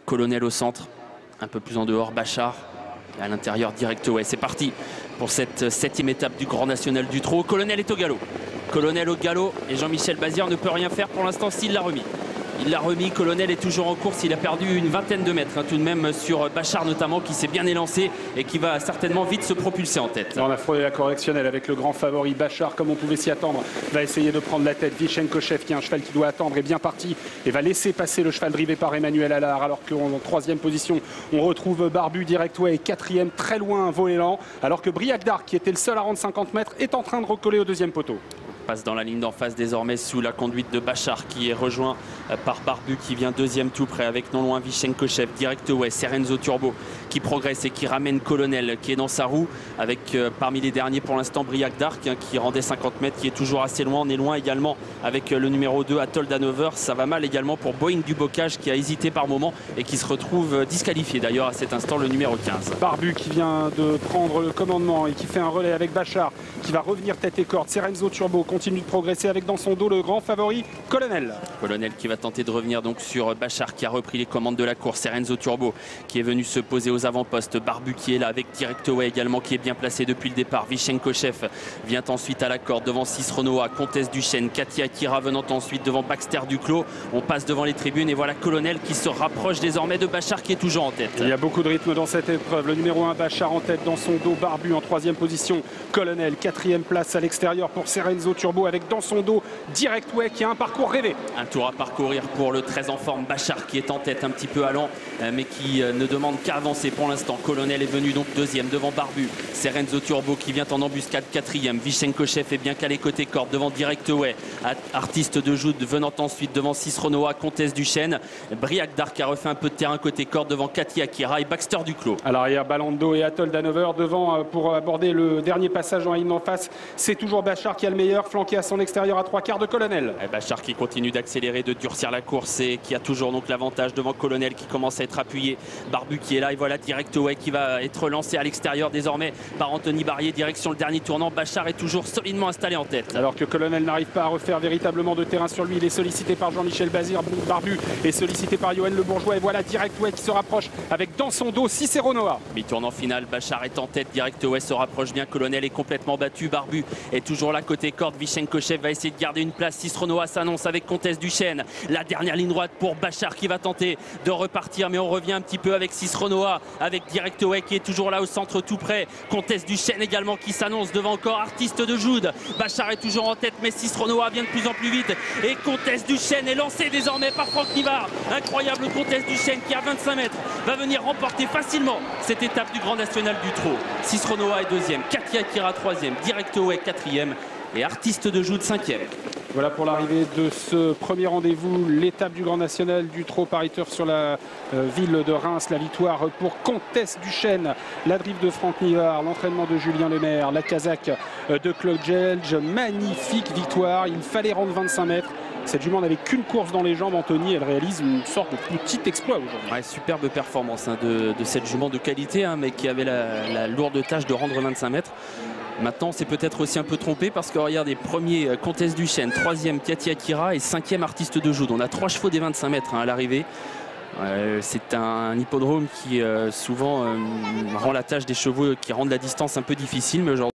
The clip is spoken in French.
Colonel au centre, un peu plus en dehors, Bachar. Et à l'intérieur, direct away. C'est parti pour cette 7e étape du Grand National du Trot. Colonel est au galop. Colonel au galop et Jean-Michel Bazir ne peut rien faire pour l'instant s'il l'a remis. Il l'a remis, Colonel est toujours en course, il a perdu une vingtaine de mètres tout de même sur Bachar notamment qui s'est bien élancé et qui va certainement vite se propulser en tête. On a frôlé la correctionnelle avec le grand favori Bachar comme on pouvait s'y attendre. Va essayer de prendre la tête. Vichenkochev qui est un cheval qui doit attendre est bien parti et va laisser passer le cheval drivé par Emmanuel Allard alors qu'en 3e position on retrouve Barbu Direct Way 4e très loin Voélan alors que Briac d'Arc qui était le seul à rendre 50 mètres est en train de recoller au 2e poteau. Passe dans la ligne d'en face désormais sous la conduite de Bachar qui est rejoint par Barbu qui vient 2e tout près avec non loin Vichenkochev, Direct Away, Serenzo Turbo qui progresse et qui ramène Colonel qui est dans sa roue avec parmi les derniers pour l'instant Briac d'Arc qui rendait 50 mètres qui est toujours assez loin. On est loin également avec le numéro 2 Atoll Hanover. Ça va mal également pour Boeing du Bocage qui a hésité par moment et qui se retrouve disqualifié d'ailleurs à cet instant le numéro 15. Barbu qui vient de prendre le commandement et qui fait un relais avec Bachar qui va revenir tête et corde. Serenzo Turbo continue de progresser avec dans son dos le grand favori Colonel. Colonel qui va tenter de revenir donc sur Bachar qui a repris les commandes de la course. Serenzo Turbo qui est venu se poser aux avant-postes. Barbu qui est là avec Direct Away également qui est bien placé depuis le départ. Vichenkochev vient ensuite à la corde devant Sisronoa, Comtesse Duchesne, Katia Akira venant ensuite devant Baxter Duclos. On passe devant les tribunes et voilà Colonel qui se rapproche désormais de Bachar qui est toujours en tête. Il y a beaucoup de rythme dans cette épreuve. Le numéro 1 Bachar en tête dans son dos. Barbu en 3e position. Colonel 4e place à l'extérieur pour Serenzo Turbo avec dans son dos Direct Way qui a un parcours rêvé. Un tour à parcourir pour le très en forme Bachar qui est en tête un petit peu allant mais qui ne demande qu'à avancer pour l'instant. Colonel est venu donc 2e devant Barbu. Serenzo Turbo qui vient en embuscade 4e. Vichenkochev est bien calé côté corde devant Direct Away. Artiste de Joud venant ensuite devant Sisronoa, Comtesse Duchesne. Briac d'Arc a refait un peu de terrain côté corde devant Katia Akira et Baxter Duclos. À l'arrière, Balando et Atoll Hanover devant pour aborder le dernier passage en ligne en face. C'est toujours Bachar qui a le meilleur, flanqué à son extérieur à 3/4 de Colonel. Et Bachar qui continue d'accélérer, de durcir la course et qui a toujours donc l'avantage devant Colonel qui commence à être appuyé. Barbu qui est là et voilà Direct Away qui va être lancé à l'extérieur désormais par Anthony Barrier, direction le dernier tournant. Bachar est toujours solidement installé en tête. Alors que Colonel n'arrive pas à refaire véritablement de terrain sur lui, il est sollicité par Jean-Michel Bazir. Barbu est sollicité par Johan Le Bourgeois et voilà Direct Way qui se rapproche avec dans son dos Sisronoa. Mi-tournant final, Bachar est en tête, Direct Away se rapproche bien, Colonel est complètement battu, Barbu est toujours là côté corde, Vichenkochev va essayer de garder une place, Sisronoa s'annonce avec Comtesse Duchesne, la dernière ligne droite pour Bachar qui va tenter de repartir mais on revient un petit peu avec Sisronoa, avec Direct Away qui est toujours là au centre tout près, Comtesse Duchesne également qui s'annonce devant encore Artiste de Joud. Bachar est toujours en tête mais Sisronoa vient de plus en plus vite et Comtesse Duchesne est lancé désormais par Franck Nivard. Incroyable Comtesse Duchesne qui à 25 mètres va venir remporter facilement cette étape du Grand National du Trot. Sisronoa est 2e, Katia Akira 3e, Direct Away 4e et Artiste de Joud 5e. Voilà pour l'arrivée de ce premier rendez-vous, l'étape du Grand National du Trot par Turf sur la ville de Reims. La victoire pour Comtesse Duchesne, la drive de Franck Nivard, l'entraînement de Julien Lemaire, la casaque de Claude Gelge. Magnifique victoire, il fallait rendre 25 mètres. Cette jument n'avait qu'une course dans les jambes, Anthony, elle réalise une sorte de petit exploit aujourd'hui. Ouais, superbe performance de cette jument de qualité, mais qui avait la lourde tâche de rendre 25 mètres. Maintenant, c'est peut-être aussi un peu trompé parce que regardez, premier Comtesse Duchesne, 3e Katia Akira et 5e Artiste de Joud. On a 3 chevaux des 25 mètres à l'arrivée. C'est un hippodrome qui souvent rend la tâche des chevaux qui rendent la distance un peu difficile, mais aujourd'hui